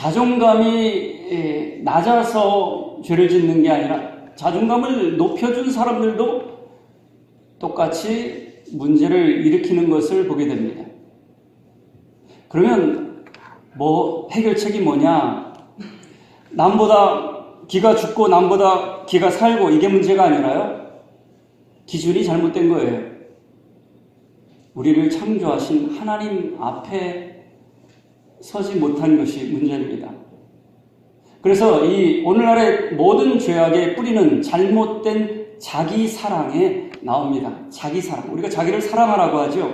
자존감이 낮아서 죄를 짓는 게 아니라 자존감을 높여준 사람들도 똑같이 문제를 일으키는 것을 보게 됩니다. 그러면 해결책이 뭐냐? 남보다 기가 죽고 남보다 기가 살고 이게 문제가 아니라요. 기준이 잘못된 거예요. 우리를 창조하신 하나님 앞에 서지 못한 것이 문제입니다. 그래서 이 오늘날의 모든 죄악의 뿌리는 잘못된 자기 사랑에 나옵니다. 자기 사랑. 우리가 자기를 사랑하라고 하죠.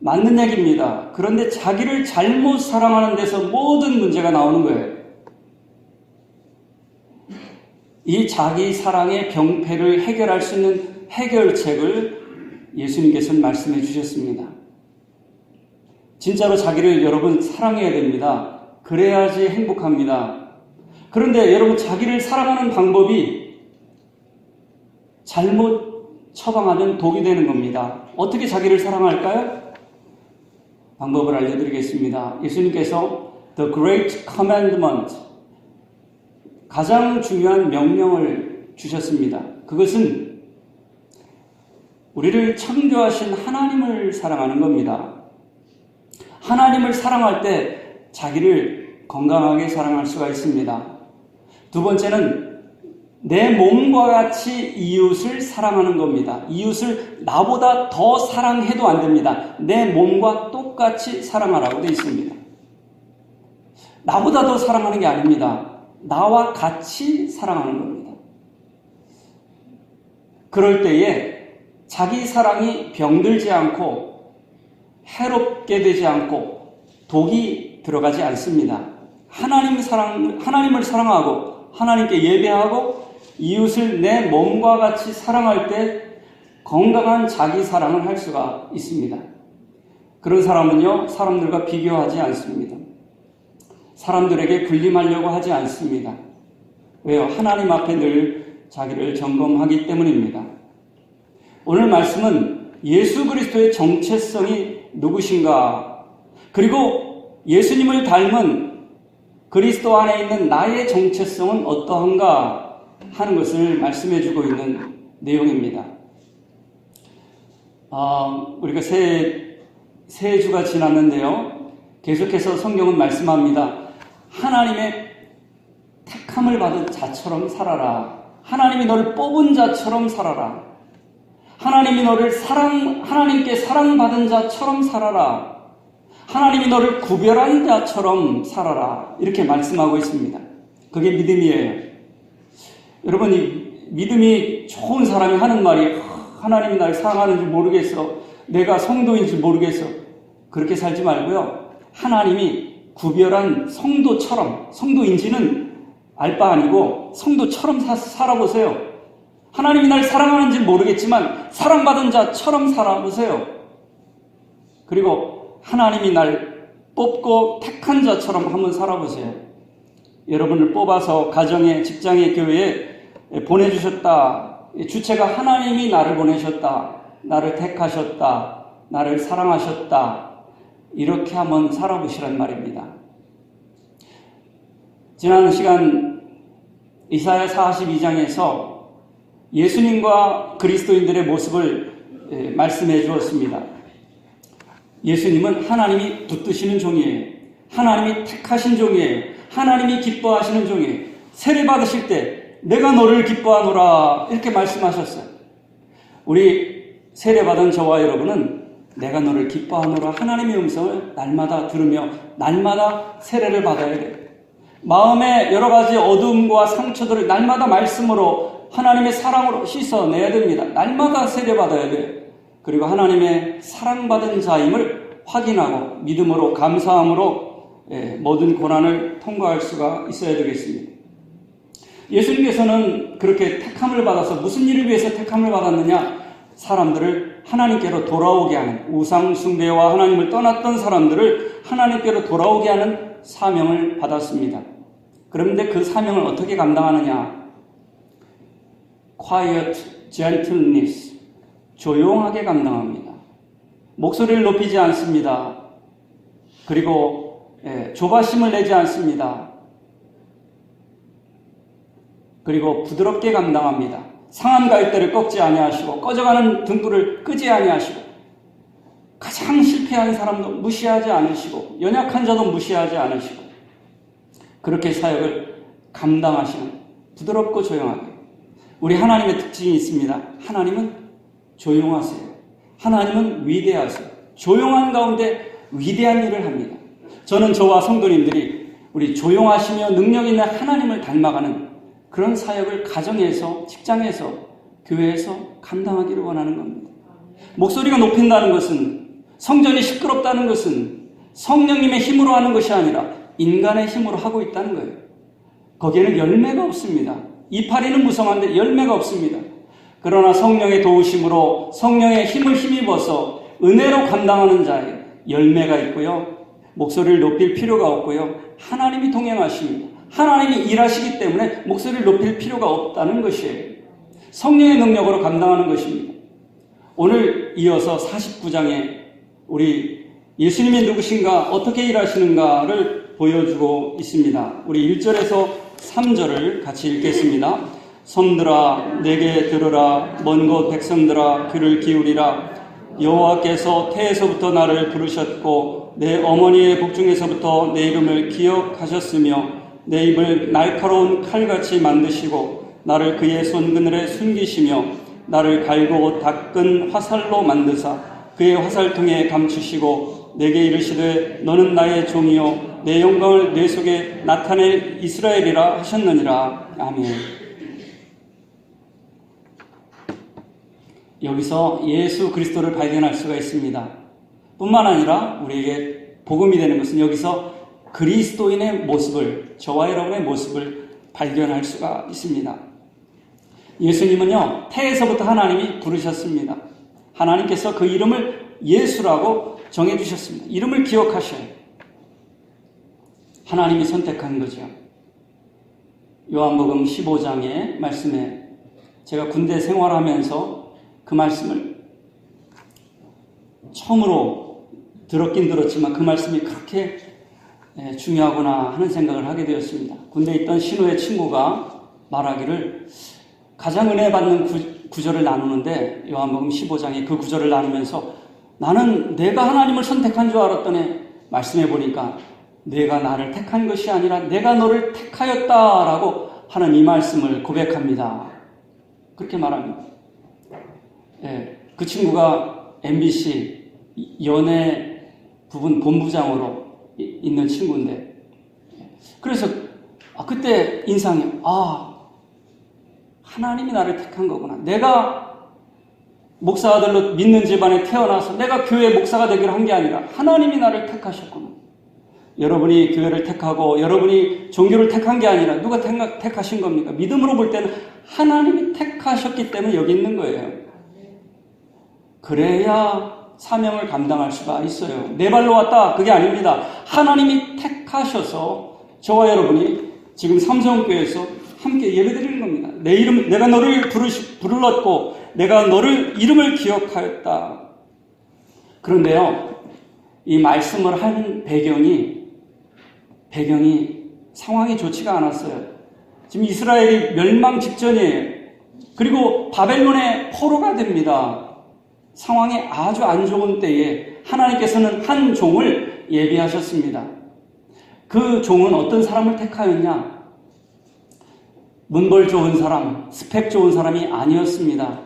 맞는 얘기입니다. 그런데 자기를 잘못 사랑하는 데서 모든 문제가 나오는 거예요. 이 자기 사랑의 병폐를 해결할 수 있는 해결책을 예수님께서는 말씀해 주셨습니다. 진짜로 자기를 여러분 사랑해야 됩니다. 그래야지 행복합니다. 그런데 여러분 자기를 사랑하는 방법이 잘못 처방하면 독이 되는 겁니다. 어떻게 자기를 사랑할까요? 방법을 알려드리겠습니다. 예수님께서 The Great Commandment, 가장 중요한 명령을 주셨습니다. 그것은 우리를 창조하신 하나님을 사랑하는 겁니다. 하나님을 사랑할 때 자기를 건강하게 사랑할 수가 있습니다. 두 번째는 내 몸과 같이 이웃을 사랑하는 겁니다. 이웃을 나보다 더 사랑해도 안 됩니다. 내 몸과 똑같이 사랑하라고 되어 있습니다. 나보다 더 사랑하는 게 아닙니다. 나와 같이 사랑하는 겁니다. 그럴 때에 자기 사랑이 병들지 않고 해롭게 되지 않고 독이 들어가지 않습니다. 하나님을 사랑하고 하나님께 예배하고 이웃을 내 몸과 같이 사랑할 때 건강한 자기 사랑을 할 수가 있습니다. 그런 사람은요, 사람들과 비교하지 않습니다. 사람들에게 군림하려고 하지 않습니다. 왜요? 하나님 앞에 늘 자기를 점검하기 때문입니다. 오늘 말씀은 예수 그리스도의 정체성이 누구신가? 그리고 예수님을 닮은 그리스도 안에 있는 나의 정체성은 어떠한가 하는 것을 말씀해 주고 있는 내용입니다. 우리가 새 주가 지났는데요. 계속해서 성경은 말씀합니다. 하나님의 택함을 받은 자처럼 살아라. 하나님이 너를 뽑은 자처럼 살아라. 하나님이 너를 하나님께 사랑받은 자처럼 살아라. 하나님이 너를 구별한 자처럼 살아라. 이렇게 말씀하고 있습니다. 그게 믿음이에요. 여러분, 이 믿음이 좋은 사람이 하는 말이 하나님이 나를 사랑하는지 모르겠어. 내가 성도인지 모르겠어. 그렇게 살지 말고요. 하나님이 구별한 성도처럼, 성도인지는 알 바 아니고 성도처럼 살아보세요. 하나님이 날 사랑하는지 모르겠지만 사랑받은 자처럼 살아보세요. 그리고 하나님이 날 뽑고 택한 자처럼 한번 살아보세요. 여러분을 뽑아서 가정에, 직장에, 교회에 보내주셨다. 주체가 하나님이 나를 보내셨다. 나를 택하셨다. 나를 사랑하셨다. 이렇게 한번 살아보시란 말입니다. 지난 시간 이사야 42장에서 예수님과 그리스도인들의 모습을 말씀해 주었습니다. 예수님은 하나님이 붙드시는 종이에요. 하나님이 택하신 종이에요. 하나님이 기뻐하시는 종이에요. 세례 받으실 때 내가 너를 기뻐하노라 이렇게 말씀하셨어요. 우리 세례 받은 저와 여러분은 내가 너를 기뻐하노라 하나님의 음성을 날마다 들으며 날마다 세례를 받아야 돼요. 마음의 여러 가지 어두움과 상처들을 날마다 말씀으로 하나님의 사랑으로 씻어내야 됩니다. 날마다 세례 받아야 돼요. 그리고 하나님의 사랑받은 자임을 확인하고 믿음으로 감사함으로 모든 고난을 통과할 수가 있어야 되겠습니다. 예수님께서는 그렇게 택함을 받아서 무슨 일을 위해서 택함을 받았느냐? 사람들을 하나님께로 돌아오게 하는, 우상 숭배와 하나님을 떠났던 사람들을 하나님께로 돌아오게 하는 사명을 받았습니다. 그런데 그 사명을 어떻게 감당하느냐? Quiet gentleness, 조용하게 감당합니다. 목소리를 높이지 않습니다. 그리고 조바심을 내지 않습니다. 그리고 부드럽게 감당합니다. 상한 갈대를 꺾지 아니하시고 꺼져가는 등불을 끄지 아니하시고 가장 실패한 사람도 무시하지 않으시고 연약한 자도 무시하지 않으시고 그렇게 사역을 감당하시는 부드럽고 조용하게. 우리 하나님의 특징이 있습니다. 하나님은 조용하세요. 하나님은 위대하세요. 조용한 가운데 위대한 일을 합니다. 저는 저와 성도님들이 우리 조용하시며 능력 있는 하나님을 닮아가는 그런 사역을 가정에서, 직장에서, 교회에서 감당하기를 원하는 겁니다. 목소리가 높인다는 것은, 성전이 시끄럽다는 것은 성령님의 힘으로 하는 것이 아니라 인간의 힘으로 하고 있다는 거예요. 거기에는 열매가 없습니다. 이파리는 무성한데 열매가 없습니다. 그러나 성령의 도우심으로 성령의 힘을 힘입어서 은혜로 감당하는 자에 열매가 있고요. 목소리를 높일 필요가 없고요. 하나님이 동행하십니다. 하나님이 일하시기 때문에 목소리를 높일 필요가 없다는 것이에요. 성령의 능력으로 감당하는 것입니다. 오늘 이어서 49장에 우리 예수님이 누구신가, 어떻게 일하시는가를 보여주고 있습니다. 우리 1절에서 3절을 같이 읽겠습니다. 손들아 내게 들으라, 먼 곳 백성들아 귀를 기울이라. 여호와께서 태에서부터 나를 부르셨고 내 어머니의 복중에서부터 내 이름을 기억하셨으며 내 입을 날카로운 칼같이 만드시고 나를 그의 손그늘에 숨기시며 나를 갈고 닦은 화살로 만드사 그의 화살통에 감추시고 내게 이르시되 너는 나의 종이요 내 영광을 내 속에 나타낼 이스라엘이라 하셨느니라. 아멘. 여기서 예수 그리스도를 발견할 수가 있습니다. 뿐만 아니라 우리에게 복음이 되는 것은 여기서 그리스도인의 모습을, 저와 여러분의 모습을 발견할 수가 있습니다. 예수님은요, 태에서부터 하나님이 부르셨습니다. 하나님께서 그 이름을 예수라고 정해주셨습니다. 이름을 기억하셔요. 하나님이 선택한 거죠. 요한복음 15장의 말씀에 제가 군대 생활하면서 그 말씀을 처음으로 들었긴 들었지만 그 말씀이 그렇게 중요하구나 하는 생각을 하게 되었습니다. 군대에 있던 신우의 친구가 말하기를 가장 은혜 받는 구절을 나누는데 요한복음 15장에 그 구절을 나누면서 나는 내가 하나님을 선택한 줄 알았더니 말씀해 보니까 내가 나를 택한 것이 아니라 내가 너를 택하였다라고 하는 이 말씀을 고백합니다. 그렇게 말합니다. 그 친구가 MBC 연예 부분 본부장으로 있는 친구인데 그래서 그때 인상이 하나님이 나를 택한 거구나. 내가 목사 아들로 믿는 집안에 태어나서 내가 교회 목사가 되기로 한 게 아니라 하나님이 나를 택하셨구나. 여러분이 교회를 택하고 여러분이 종교를 택한 게 아니라 누가 택하신 겁니까? 믿음으로 볼 때는 하나님이 택하셨기 때문에 여기 있는 거예요. 그래야 사명을 감당할 수가 있어요. 내 발로 왔다 그게 아닙니다. 하나님이 택하셔서 저와 여러분이 지금 삼성교회에서 함께 예배드리는 겁니다. 내가 너를 불렀고 내가 너를 이름을 기억하였다. 그런데요, 이 말씀을 한 배경이 상황이 좋지가 않았어요. 지금 이스라엘이 멸망 직전이에요. 그리고 바벨론의 포로가 됩니다. 상황이 아주 안 좋은 때에 하나님께서는 한 종을 예비하셨습니다. 그 종은 어떤 사람을 택하였냐? 문벌 좋은 사람, 스펙 좋은 사람이 아니었습니다.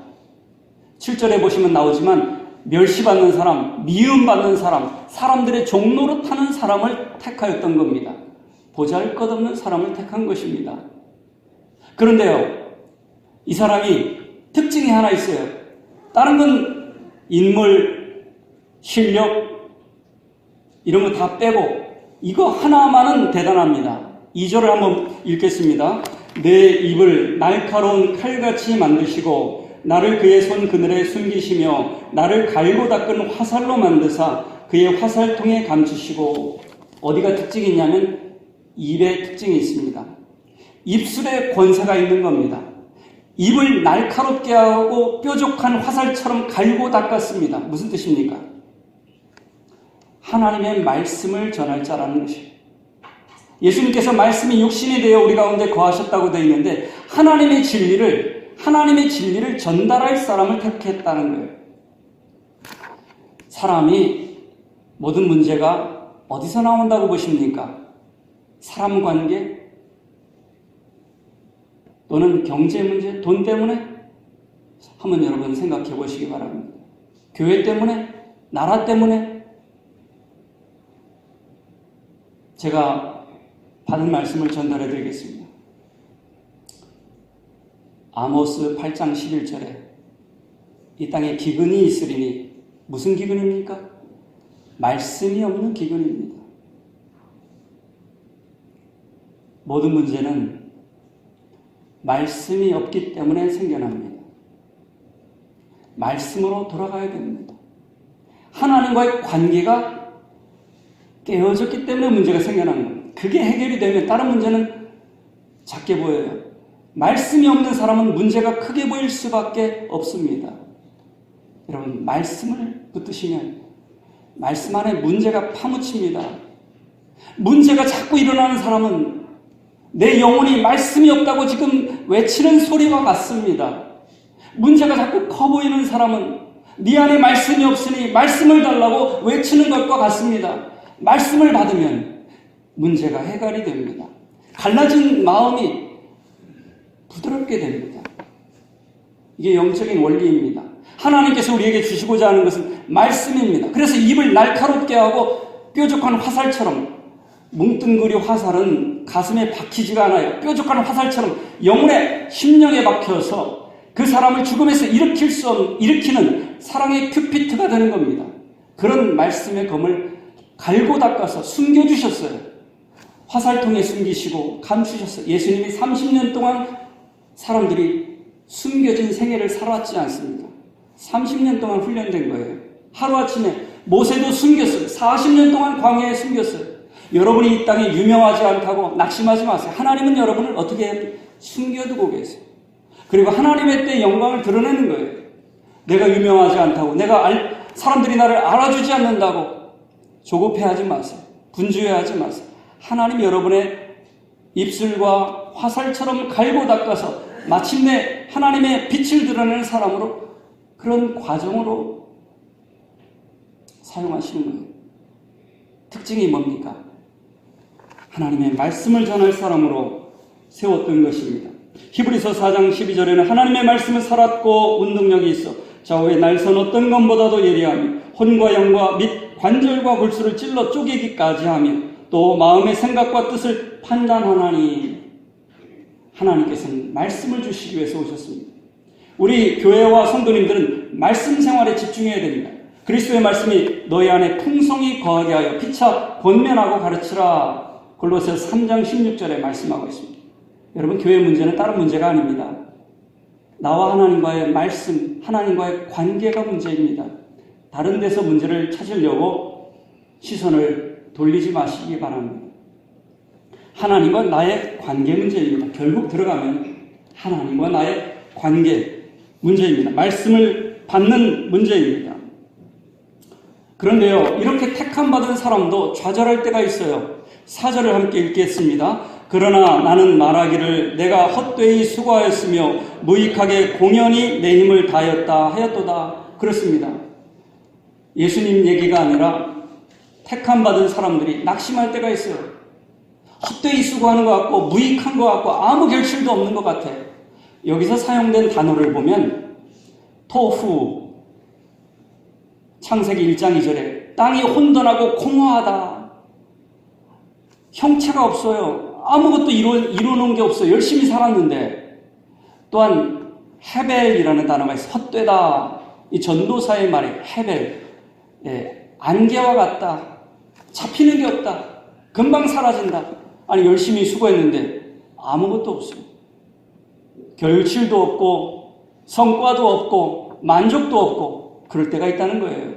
7절에 보시면 나오지만 멸시받는 사람, 미움받는 사람, 사람들의 종로로 타는 사람을 택하였던 겁니다. 보잘것없는 사람을 택한 것입니다. 그런데요, 이 사람이 특징이 하나 있어요. 다른 건 인물, 실력 이런 거 다 빼고 이거 하나만은 대단합니다. 2절을 한번 읽겠습니다. 내 입을 날카로운 칼같이 만드시고 나를 그의 손 그늘에 숨기시며 나를 갈고 닦은 화살로 만드사 그의 화살통에 감추시고. 어디가 특징이 있냐면 입에 특징이 있습니다. 입술에 권세가 있는 겁니다. 입을 날카롭게 하고 뾰족한 화살처럼 갈고 닦았습니다. 무슨 뜻입니까? 하나님의 말씀을 전할 자라는 것이에요. 예수님께서 말씀이 육신이 되어 우리 가운데 거하셨다고 되어 있는데 하나님의 진리를 전달할 사람을 택했다는 거예요. 사람이 모든 문제가 어디서 나온다고 보십니까? 사람 관계? 또는 경제 문제? 돈 때문에? 한번 여러분 생각해 보시기 바랍니다. 교회 때문에? 나라 때문에? 제가 받은 말씀을 전달해 드리겠습니다. 아모스 8장 11절에 이 땅에 기근이 있으리니 무슨 기근입니까? 말씀이 없는 기근입니다. 모든 문제는 말씀이 없기 때문에 생겨납니다. 말씀으로 돌아가야 됩니다. 하나님과의 관계가 깨어졌기 때문에 문제가 생겨난 겁니다. 그게 해결이 되면 다른 문제는 작게 보여요. 말씀이 없는 사람은 문제가 크게 보일 수밖에 없습니다. 여러분, 말씀을 붙드시면 말씀 안에 문제가 파묻힙니다. 문제가 자꾸 일어나는 사람은 내 영혼이 말씀이 없다고 지금 외치는 소리와 같습니다. 문제가 자꾸 커 보이는 사람은 네 안에 말씀이 없으니 말씀을 달라고 외치는 것과 같습니다. 말씀을 받으면 문제가 해결이 됩니다. 갈라진 마음이 부드럽게 됩니다. 이게 영적인 원리입니다. 하나님께서 우리에게 주시고자 하는 것은 말씀입니다. 그래서 입을 날카롭게 하고 뾰족한 화살처럼, 뭉뚱그리 화살은 가슴에 박히지가 않아요. 뾰족한 화살처럼 영혼의 심령에 박혀서 그 사람을 죽음에서 일으키는 사랑의 큐피트가 되는 겁니다. 그런 말씀의 검을 갈고 닦아서 숨겨주셨어요. 화살통에 숨기시고 감추셨어요. 예수님이 30년 동안 사람들이 숨겨진 생애를 살았지 않습니까? 30년 동안 훈련된 거예요. 하루아침에 모세도 숨겼어요. 40년 동안 광야에 숨겼어요. 여러분이 이 땅에 유명하지 않다고 낙심하지 마세요. 하나님은 여러분을 어떻게 숨겨두고 계세요. 그리고 하나님의 때 영광을 드러내는 거예요. 내가 유명하지 않다고, 사람들이 나를 알아주지 않는다고 조급해하지 마세요. 분주해하지 마세요. 하나님 여러분의 입술과 화살처럼 갈고 닦아서 마침내 하나님의 빛을 드러내는 사람으로, 그런 과정으로 사용하시는 거예요. 특징이 뭡니까? 하나님의 말씀을 전할 사람으로 세웠던 것입니다. 히브리서 4장 12절에는 하나님의 말씀은 살았고 운동력이 있어 좌우의 날선 어떤 것보다도 예리하며 혼과 영과 및 관절과 골수를 찔러 쪼개기까지 하며 또 마음의 생각과 뜻을 판단하나니. 하나님께서는 말씀을 주시기 위해서 오셨습니다. 우리 교회와 성도님들은 말씀 생활에 집중해야 됩니다. 그리스도의 말씀이 너희 안에 풍성히 거하게 하여 피차 권면하고 가르치라. 골로새서 3장 16절에 말씀하고 있습니다. 여러분, 교회 문제는 다른 문제가 아닙니다. 나와 하나님과의 말씀, 하나님과의 관계가 문제입니다. 다른 데서 문제를 찾으려고 시선을 돌리지 마시기 바랍니다. 하나님과 나의 관계 문제입니다. 결국 들어가면 하나님과 나의 관계 문제입니다. 말씀을 받는 문제입니다. 그런데요, 이렇게 택함받은 사람도 좌절할 때가 있어요. 4절을 함께 읽겠습니다. 그러나 나는 말하기를 내가 헛되이 수고하였으며 무익하게 공연히 내 힘을 다하였다 하였도다. 그렇습니다. 예수님 얘기가 아니라 택함받은 사람들이 낙심할 때가 있어요. 헛되이 수고하는 것 같고 무익한 것 같고 아무 결실도 없는 것 같아. 여기서 사용된 단어를 보면 토후, 창세기 1장 2절에 땅이 혼돈하고 공허하다. 형체가 없어요. 아무것도 이루어놓은 게 없어요. 열심히 살았는데. 또한 헤벨이라는 단어가 있어요. 헛되다. 이 전도사의 말이 헤벨. 안개와 같다. 잡히는 게 없다. 금방 사라진다. 아니, 열심히 수고했는데 아무것도 없어요. 결실도 없고 성과도 없고 만족도 없고 그럴 때가 있다는 거예요.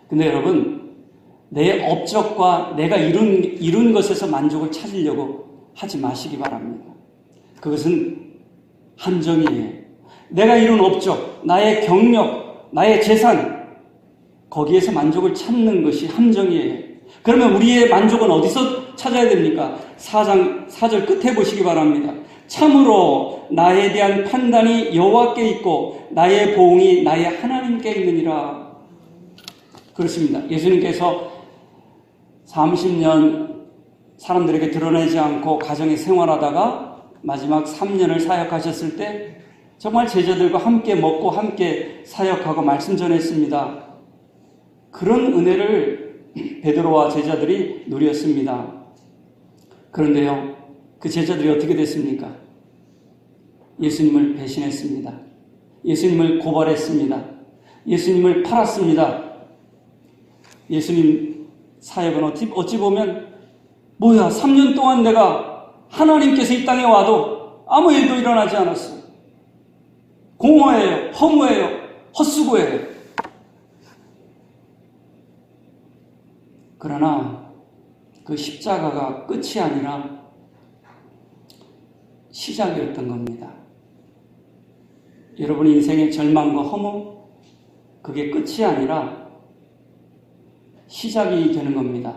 근데 여러분, 내 업적과 내가 이룬 것에서 만족을 찾으려고 하지 마시기 바랍니다. 그것은 함정이에요. 내가 이룬 업적, 나의 경력, 나의 재산, 거기에서 만족을 찾는 것이 함정이에요. 그러면 우리의 만족은 어디서 찾아야 됩니까? 4절 끝에 보시기 바랍니다. 참으로 나에 대한 판단이 여호와께 있고 나의 보응이 나의 하나님께 있느니라. 그렇습니다. 예수님께서 30년 사람들에게 드러내지 않고 가정에 생활하다가 마지막 3년을 사역하셨을 때 정말 제자들과 함께 먹고 함께 사역하고 말씀 전했습니다. 그런 은혜를 베드로와 제자들이 누렸습니다. 그런데요, 그 제자들이 어떻게 됐습니까? 예수님을 배신했습니다. 예수님을 고발했습니다. 예수님을 팔았습니다. 예수님 사역은 어찌 보면 뭐야, 3년 동안 내가 하나님께서 이 땅에 와도 아무 일도 일어나지 않았어. 공허해요. 허무해요. 헛수고해요. 그러나 그 십자가가 끝이 아니라 시작이었던 겁니다. 여러분의 인생의 절망과 허무, 그게 끝이 아니라 시작이 되는 겁니다.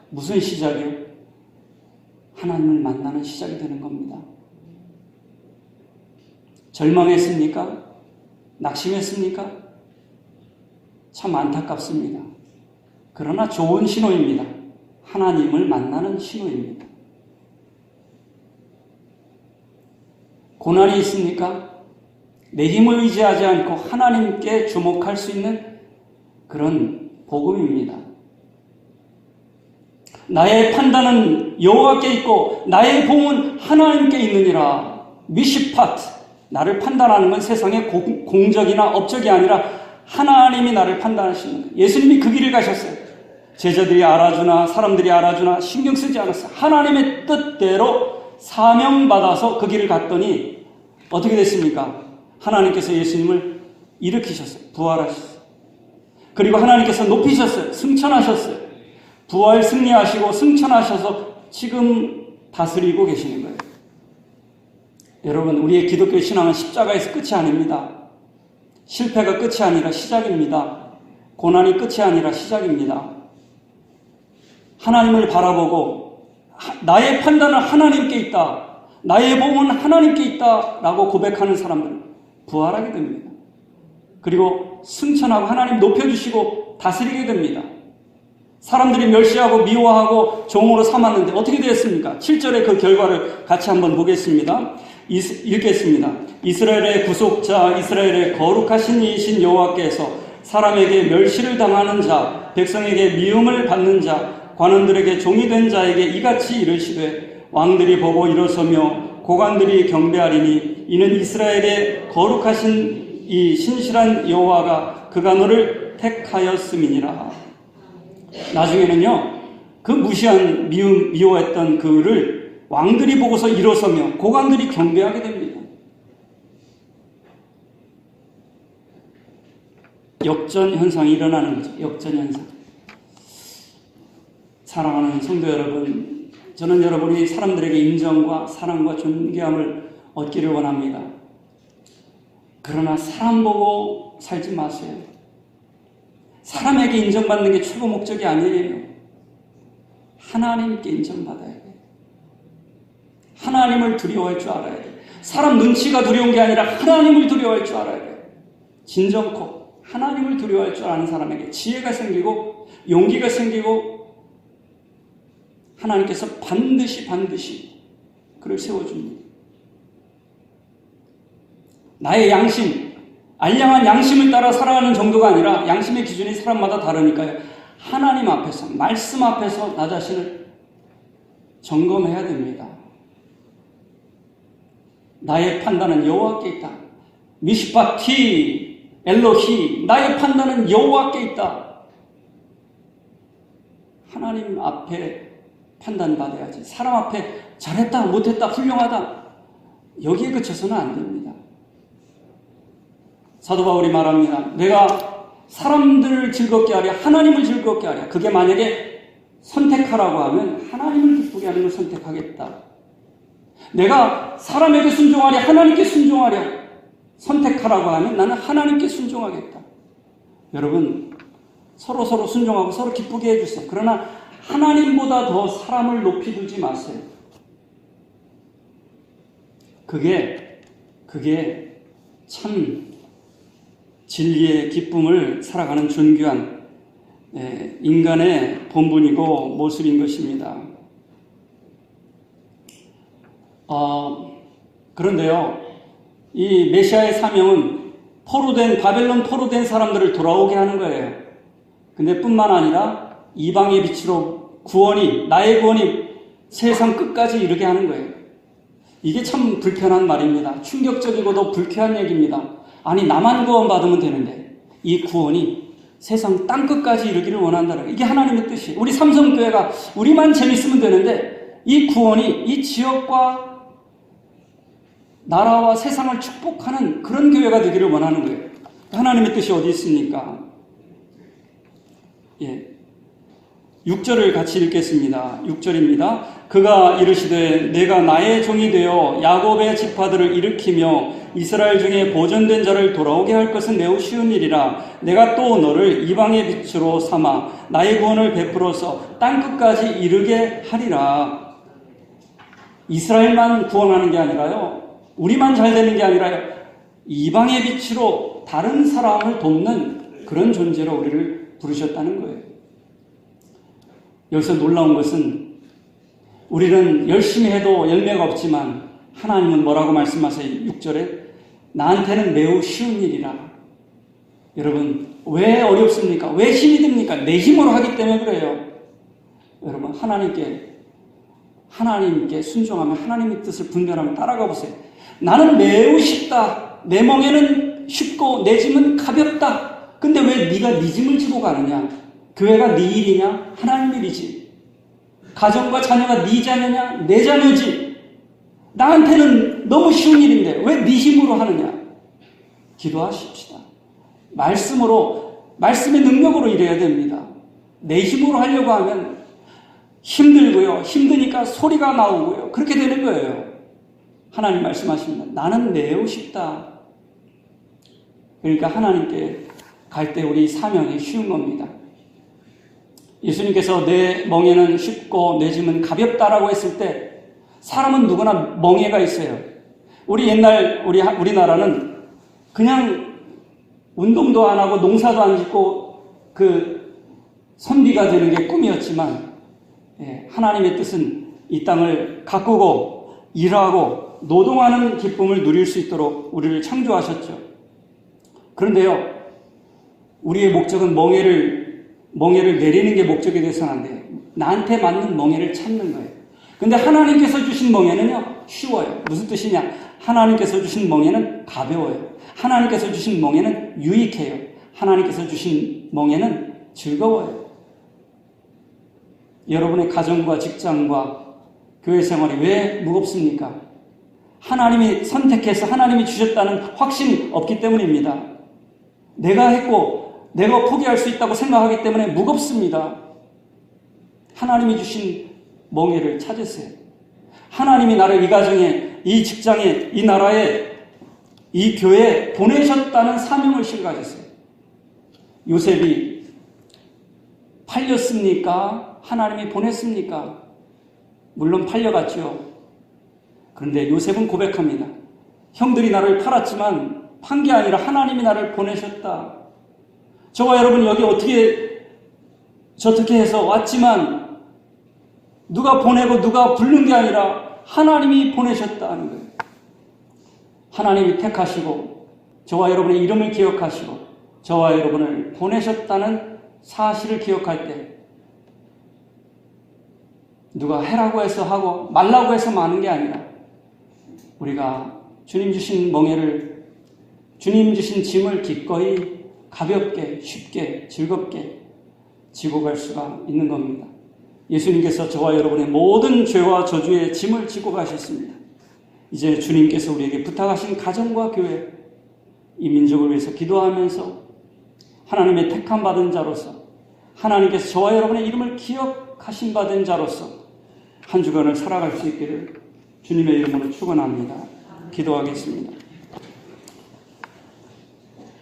무슨 시작이요? 하나님을 만나는 시작이 되는 겁니다. 절망했습니까? 낙심했습니까? 참 안타깝습니다. 그러나 좋은 신호입니다. 하나님을 만나는 신호입니다. 고난이 있습니까? 내 힘을 의지하지 않고 하나님께 주목할 수 있는 그런 복음입니다. 나의 판단은 여호와께 있고 나의 봉은 하나님께 있느니라. 미시파트, 나를 판단하는 건 세상의 공적이나 업적이 아니라 하나님이 나를 판단하시는 거예요. 예수님이 그 길을 가셨어요. 제자들이 알아주나 사람들이 알아주나 신경 쓰지 않았어요. 하나님의 뜻대로 사명받아서 그 길을 갔더니 어떻게 됐습니까? 하나님께서 예수님을 일으키셨어요. 부활하셨어요. 그리고 하나님께서 높이셨어요. 승천하셨어요. 부활 승리하시고 승천하셔서 지금 다스리고 계시는 거예요. 여러분, 우리의 기독교 신앙은 십자가에서 끝이 아닙니다. 실패가 끝이 아니라 시작입니다. 고난이 끝이 아니라 시작입니다. 하나님을 바라보고 나의 판단은 하나님께 있다. 나의 복은 하나님께 있다. 라고 고백하는 사람들은 부활하게 됩니다. 그리고 승천하고 하나님 높여주시고 다스리게 됩니다. 사람들이 멸시하고 미워하고 종으로 삼았는데 어떻게 되었습니까? 7절의 그 결과를 같이 한번 보겠습니다. 읽겠습니다. 이스라엘의 구속자, 이스라엘의 거룩하신 이이신 여호와께서 사람에게 멸시를 당하는 자, 백성에게 미움을 받는 자, 관원들에게 종이 된 자에게 이같이 이르시되 왕들이 보고 일어서며 고관들이 경배하리니 이는 이스라엘의 거룩하신 이 신실한 여호와가 그가 너를 택하였음이니라. 나중에는요, 그 무시한 미워했던 그를 왕들이 보고서 일어서며 고관들이 경배하게 됩니다. 역전 현상이 일어나는 거죠. 역전 현상. 사랑하는 성도 여러분, 저는 여러분이 사람들에게 인정과 사랑과 존경함을 얻기를 원합니다. 그러나 사람 보고 살지 마세요. 사람에게 인정받는 게 최고 목적이 아니에요. 하나님께 인정받아야 돼요. 하나님을 두려워할 줄 알아야 돼요. 사람 눈치가 두려운 게 아니라 하나님을 두려워할 줄 알아야 돼요. 진정코 하나님을 두려워할 줄 아는 사람에게 지혜가 생기고 용기가 생기고 하나님께서 반드시 그를 세워줍니다. 나의 양심, 알량한 양심을 따라 살아가는 정도가 아니라 양심의 기준이 사람마다 다르니까요. 하나님 앞에서, 말씀 앞에서 나 자신을 점검해야 됩니다. 나의 판단은 여호와께 있다. 미시파티 엘로히, 나의 판단은 여호와께 있다. 하나님 앞에 판단받아야지. 사람 앞에 잘했다, 못했다, 훌륭하다, 여기에 그쳐서는 안 됩니다. 사도 바울이 말합니다. 내가 사람들을 즐겁게 하랴, 하나님을 즐겁게 하랴. 그게 만약에 선택하라고 하면 하나님을 기쁘게 하는 걸 선택하겠다. 내가 사람에게 순종하랴, 하나님께 순종하랴. 선택하라고 하면 나는 하나님께 순종하겠다. 여러분, 서로 순종하고 서로 기쁘게 해주세요. 그러나 하나님보다 더 사람을 높이 두지 마세요. 그게 참 진리의 기쁨을 살아가는 존귀한 인간의 본분이고 모습인 것입니다. 그런데요, 이 메시아의 사명은 바벨론 포로된 사람들을 돌아오게 하는 거예요. 근데 뿐만 아니라 이방의 빛으로 나의 구원이 세상 끝까지 이르게 하는 거예요. 이게 참 불편한 말입니다. 충격적이고도 불쾌한 얘기입니다. 아니, 나만 구원받으면 되는데 이 구원이 세상 땅끝까지 이르기를 원한다는 거예요. 이게 하나님의 뜻이에요. 우리 삼성교회가 우리만 재밌으면 되는데 이 구원이 이 지역과 나라와 세상을 축복하는 그런 교회가 되기를 원하는 거예요. 하나님의 뜻이 어디 있습니까? 6절을 같이 읽겠습니다. 6절입니다. 그가 이르시되 내가 나의 종이 되어 야곱의 지파들을 일으키며 이스라엘 중에 보존된 자를 돌아오게 할 것은 매우 쉬운 일이라. 내가 또 너를 이방의 빛으로 삼아 나의 구원을 베풀어서 땅끝까지 이르게 하리라. 이스라엘만 구원하는 게 아니라요, 우리만 잘 되는 게 아니라요, 이방의 빛으로 다른 사람을 돕는 그런 존재로 우리를 부르셨다는 거예요. 여기서 놀라운 것은 우리는 열심히 해도 열매가 없지만 하나님은 뭐라고 말씀하세요? 6절에 나한테는 매우 쉬운 일이라. 여러분, 왜 어렵습니까? 왜 힘이 듭니까? 내 힘으로 하기 때문에 그래요. 여러분, 하나님께 순종하면 하나님의 뜻을 분별하면 따라가 보세요. 나는 매우 쉽다. 내 멍에는 쉽고 내 짐은 가볍다. 근데 왜 네가 네 짐을 지고 가느냐? 교회가 네 일이냐? 하나님 일이지. 가정과 자녀가 네 자녀냐? 내 자녀지. 나한테는 너무 쉬운 일인데 왜 네 힘으로 하느냐? 기도하십시다. 말씀의 능력으로 일해야 됩니다. 내 힘으로 하려고 하면 힘들고요. 힘드니까 소리가 나오고요. 그렇게 되는 거예요. 하나님 말씀하십니다. 나는 매우 쉽다. 그러니까 하나님께 갈 때 우리 사명이 쉬운 겁니다. 예수님께서 내 멍에는 쉽고 내 짐은 가볍다라고 했을 때 사람은 누구나 멍에가 있어요. 우리나라는 그냥 운동도 안 하고 농사도 안 짓고 그 선비가 되는 게 꿈이었지만, 하나님의 뜻은 이 땅을 가꾸고 일하고 노동하는 기쁨을 누릴 수 있도록 우리를 창조하셨죠. 그런데요, 우리의 목적은 멍에를 내리는 게 목적이 돼서는 안 돼요. 나한테 맞는 멍에를 찾는 거예요. 근데 하나님께서 주신 멍에는요, 쉬워요. 무슨 뜻이냐? 하나님께서 주신 멍에는 가벼워요. 하나님께서 주신 멍에는 유익해요. 하나님께서 주신 멍에는 즐거워요. 여러분의 가정과 직장과 교회 생활이 왜 무겁습니까? 하나님이 선택해서 하나님이 주셨다는 확신이 없기 때문입니다. 내가 했고 내가 포기할 수 있다고 생각하기 때문에 무겁습니다. 하나님이 주신 멍에를 찾으세요. 하나님이 나를 이 가정에, 이 직장에, 이 나라에, 이 교회에 보내셨다는 사명을 실가하셨어요. 요셉이 팔렸습니까? 하나님이 보냈습니까? 물론 팔려갔죠. 그런데 요셉은 고백합니다. 형들이 나를 팔았지만 판 게 아니라 하나님이 나를 보내셨다. 저와 여러분 여기 저렇게 해서 왔지만 누가 보내고 누가 부른 게 아니라 하나님이 보내셨다는 거예요. 하나님이 택하시고 저와 여러분의 이름을 기억하시고 저와 여러분을 보내셨다는 사실을 기억할 때 누가 해라고 해서 하고 말라고 해서 마는 게 아니라 우리가 주님 주신 멍에를, 주님 주신 짐을 기꺼이 가볍게, 쉽게, 즐겁게 지고 갈 수가 있는 겁니다. 예수님께서 저와 여러분의 모든 죄와 저주의 짐을 지고 가셨습니다. 이제 주님께서 우리에게 부탁하신 가정과 교회, 이 민족을 위해서 기도하면서 하나님의 택함 받은 자로서, 하나님께서 저와 여러분의 이름을 기억하신 받은 자로서 한 주간을 살아갈 수 있기를 주님의 이름으로 축원합니다. 기도하겠습니다.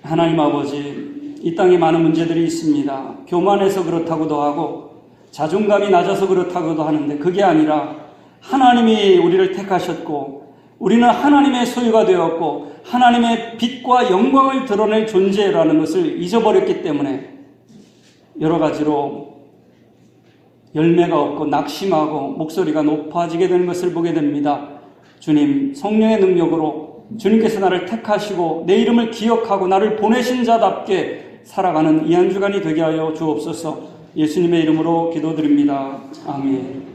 하나님 아버지, 이 땅에 많은 문제들이 있습니다. 교만해서 그렇다고도 하고 자존감이 낮아서 그렇다고도 하는데 그게 아니라 하나님이 우리를 택하셨고 우리는 하나님의 소유가 되었고 하나님의 빛과 영광을 드러낼 존재라는 것을 잊어버렸기 때문에 여러 가지로 열매가 없고 낙심하고 목소리가 높아지게 되는 것을 보게 됩니다. 주님, 성령의 능력으로 주님께서 나를 택하시고 내 이름을 기억하고 나를 보내신 자답게 살아가는 이 한 주간이 되게 하여 주옵소서. 예수님의 이름으로 기도드립니다. 아멘.